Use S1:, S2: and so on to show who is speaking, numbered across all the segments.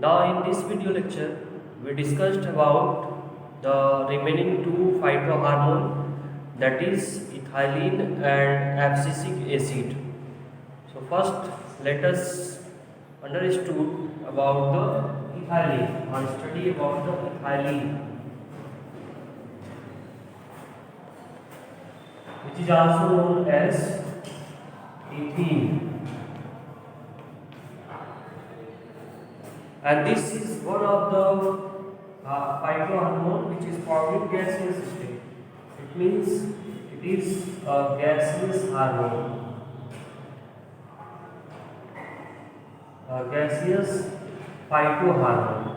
S1: Now in this video lecture we discussed about the remaining two phytohormone, that is ethylene and abscisic acid. So first let us understood about the ethylene or study about the ethylene, which is also known as ethene. And this is one of the phytohormone which is found in gaseous state. It means it is a gaseous hormone, a gaseous phytohormone.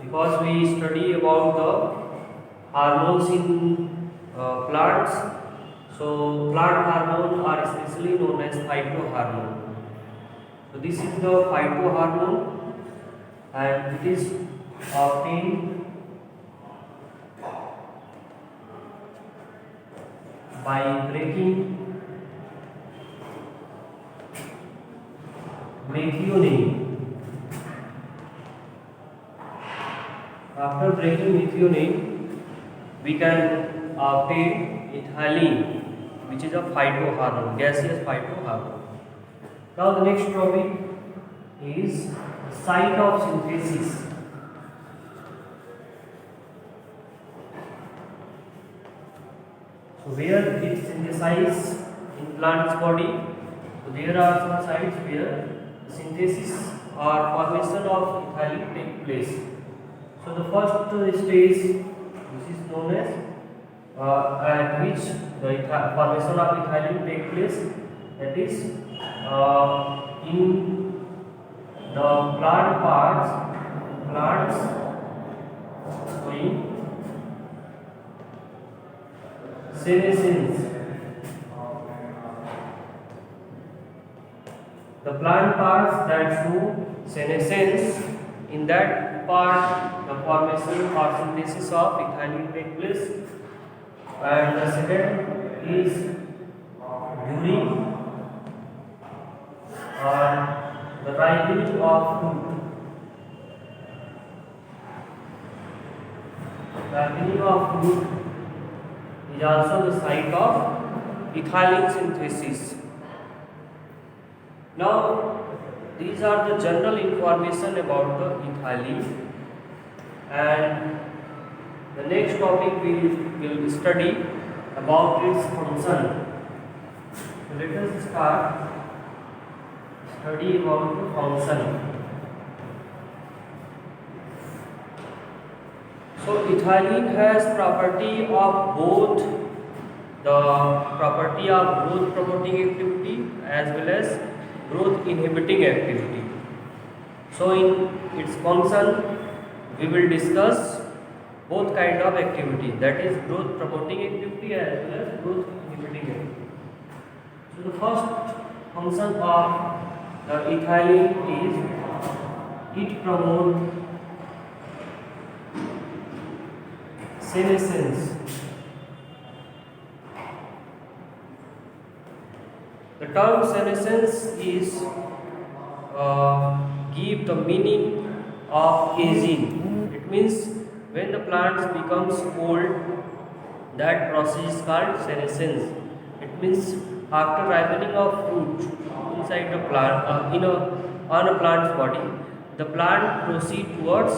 S1: Because we study about the hormones in plants, so plant hormones are especially known as phytohormone. So this is the phytohormone and it is obtained by breaking methionine. After breaking methionine, we can obtain ethylene, which is a phytohormone, gaseous phytohormone. Now the next topic is the site of synthesis. So where it synthesizes in plant's body, so there are some sites where synthesis or formation of ethylene take place. So the first stage, which is known as at which the formation of ethylene take place, that is in the plant parts, plants showing senescence. The plant parts that show senescence, in that part the formation or synthesis of ethylene take place. And the second is during the ripening of fruit. Ripening of fruit is also the site of ethylene synthesis. Now these are the general information about the ethylene, and the next topic we will study about its function. So let us start study about the function. So ethylene has property of both the property of growth promoting activity as well as growth inhibiting activity. So in its function we will discuss both kind of activity, that is growth promoting activity as well as growth inhibiting activity. So the first function of the ethylene is it promotes senescence. The term senescence is give the meaning of aging. It means when the plants becomes old, that process is called senescence. It means after ripening of fruit inside the plant, on a plant's body, the plant proceed towards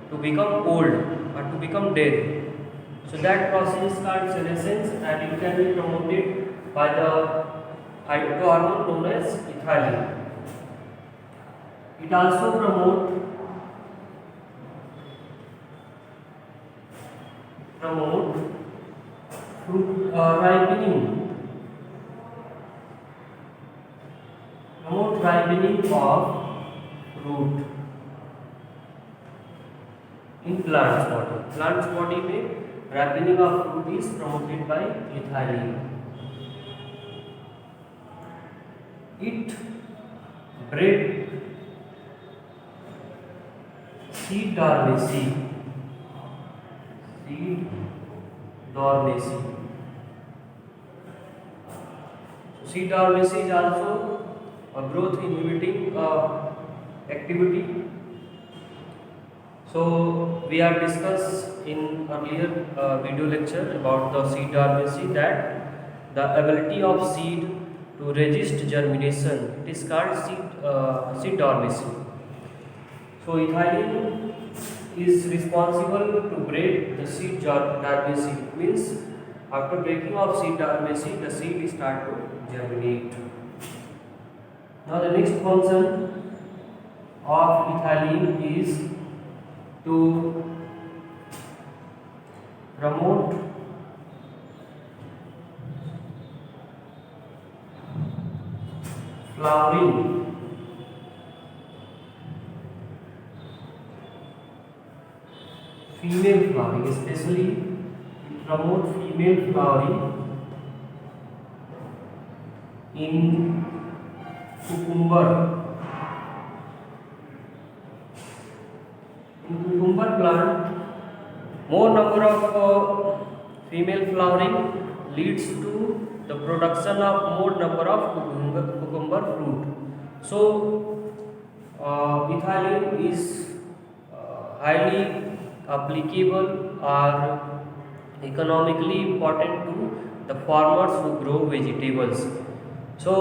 S1: to become old or to become dead. So that process is called senescence, and it can be promoted by the phytohormone known as ethylene. It also promote fruit ripening of fruit in plant's body. Plant's body में ripening of fruit is promoted by ethylene. It break seed dormancy. C-dormancy is also a growth inhibiting activity. So we have discussed in earlier video lecture about the seed dormancy, that the ability of seed to resist germination, it is called seed dormancy. So ethylene is responsible to break the seed dormancy. It means after breaking of seed dormancy, the seed start to germinate. Now the next function of ethylene is to promote flowering, female flowering, especially it promote female flowering in cucumber. In cucumber plant, more number of female flowering leads to the production of more number of cucumber fruit. So ethylene is highly applicable or economically important to the farmers who grow vegetables. So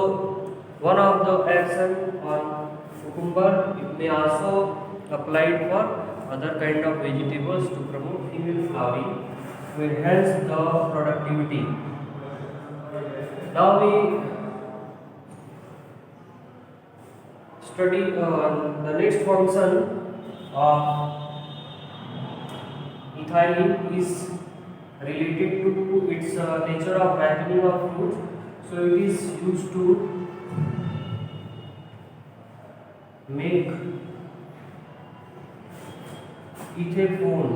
S1: one of the action on cucumber, it may also applied for other kind of vegetables to promote female flowering to enhance the productivity. Now we study the next function of ethylene is related to its nature of ripening of fruit. So it is used to make ethaphone,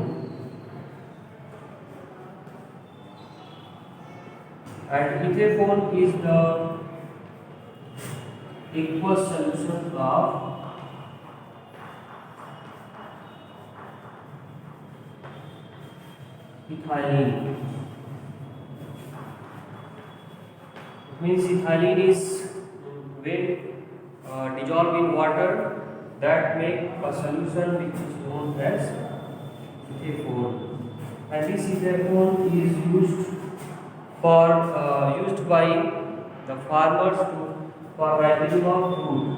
S1: and ethaphone is the aqueous solution of ethylene. It means ethylene is when dissolved in water, that make a solution which is known as ethaphone, and this ethaphone is used by the farmers for ripening of fruit.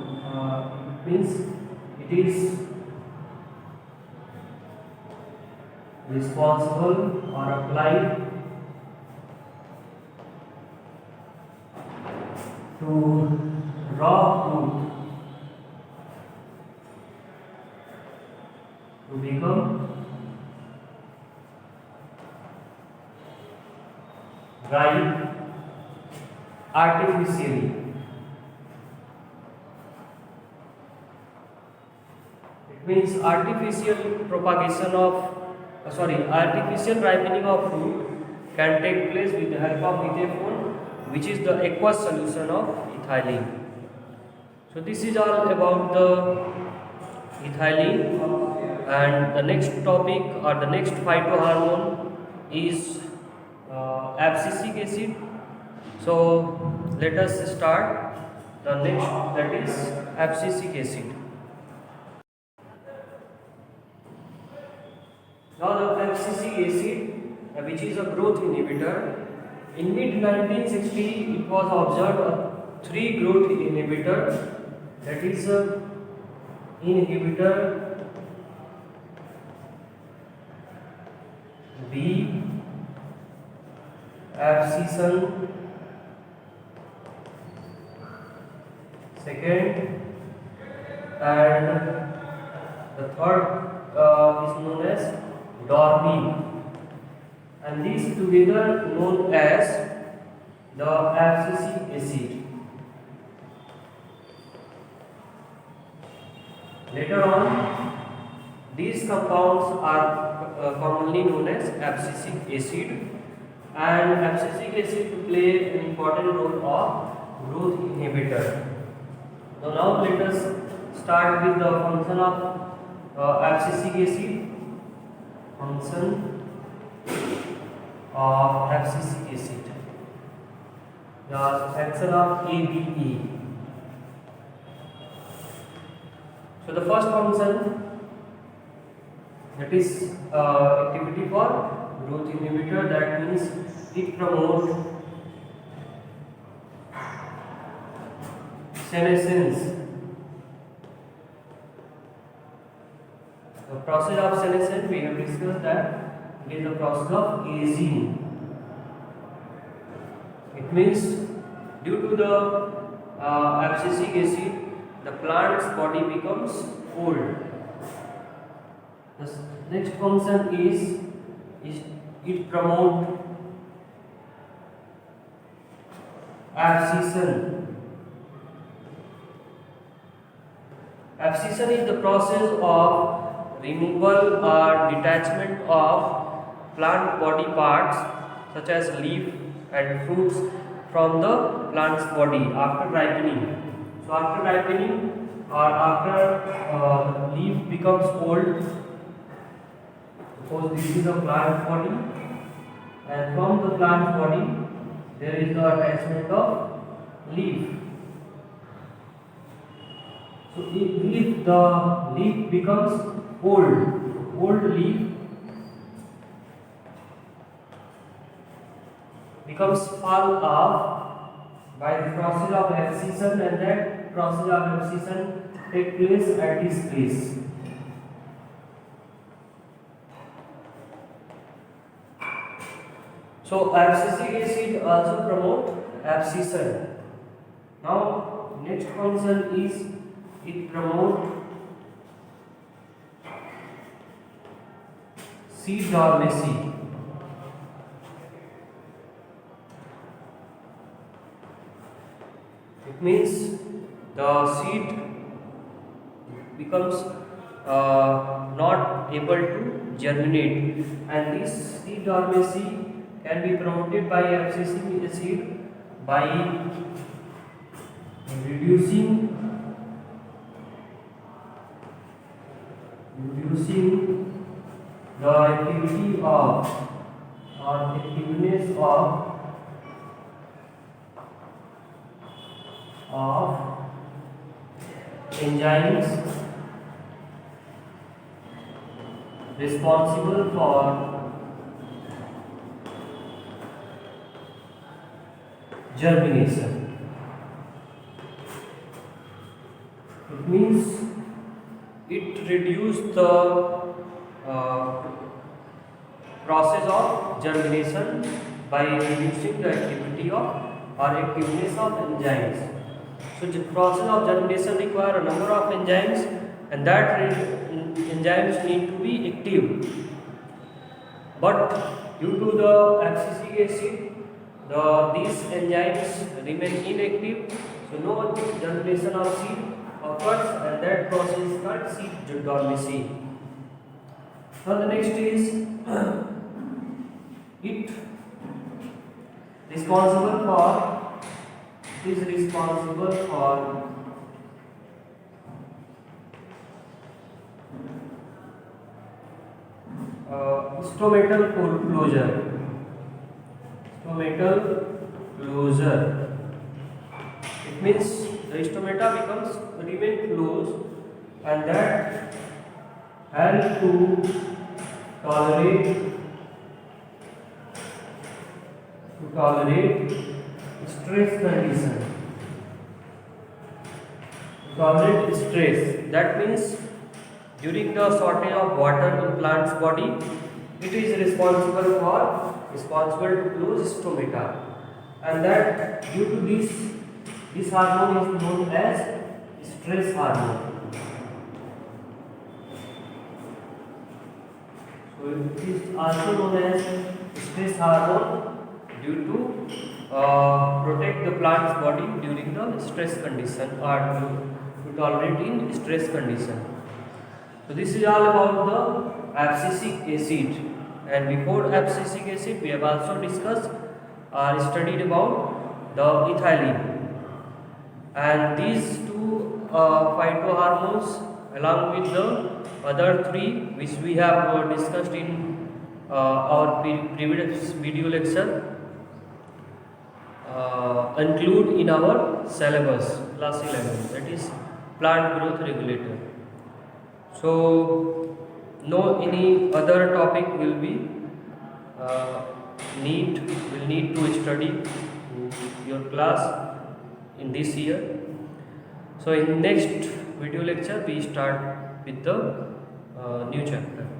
S1: It means it is responsible or applied to raw fruit to become ripe artificially. It means artificial propagation of artificial ripening of fruit can take place with the help of ethaphone, which is the aqueous solution of ethylene. So this is all about the ethylene, and the next topic or the next phytohormone is abscisic acid. So let us start the next, that is abscisic acid. Now the abscisic acid, which is a growth inhibitor, in mid 1960 it was observed a 3 growth inhibitor, that is inhibitor B abscission, second, and the third is known as dormine, and these together known as the abscisic acid. Later on, these compounds are commonly known as abscisic acid, and abscisic acid play an important role of growth inhibitor. So now let us start with the function of abscisic acid. Function of abscisic acid. the action of ABE. So the first function, that is activity for growth inhibitor, that means it promotes senescence. The process of senescence, we have discussed that it is the process of aging. It means due to the abscisic acid, the plant's body becomes old. The next function is it promotes abscission. Abscission is the process of removal or detachment of plant body parts such as leaf and fruits from the plant's body after ripening. So after ripening or after leaf becomes old, suppose this is a plant body, and from the plant body there is the attachment of leaf. So if the leaf becomes old leaf becomes fall off by the process of abscission, and that process of abscission takes place at this place. So abscisic acid also promote abscission. Now next function is it promote seed dormancy. It means the seed becomes not able to germinate, and this seed dormancy can be promoted by abscisic acid by reducing the activity of or effectiveness of enzymes responsible for germination. It means it reduces the process of germination by reducing the activity of or activeness of enzymes. So the process of germination requires a number of enzymes, and that enzymes need to be active. But due to the abscisic acid, these enzymes remain inactive, so no germination of seed occurs, and that process is called seed dormancy. Now the next is it responsible for stomatal closure. It means the stomata remain closed, and that help to tolerate stress condition. Tolerate stress. That means during the shortage of water in plant's body, it is responsible to close stomata, and that due to this hormone is known as stress hormone. So it is also known as stress hormone due to protect the plant's body during the stress condition or to tolerate in stress condition. So this is all about the abscisic acid, and before abscisic acid we have also discussed or studied about the ethylene, and these two phytohormones along with the other three which we have discussed in our previous video lecture include in our syllabus, class 11, that is plant growth regulator. So no any other topic will be uh, will need to study in your class in this year. So in next video lecture we start with the new chapter.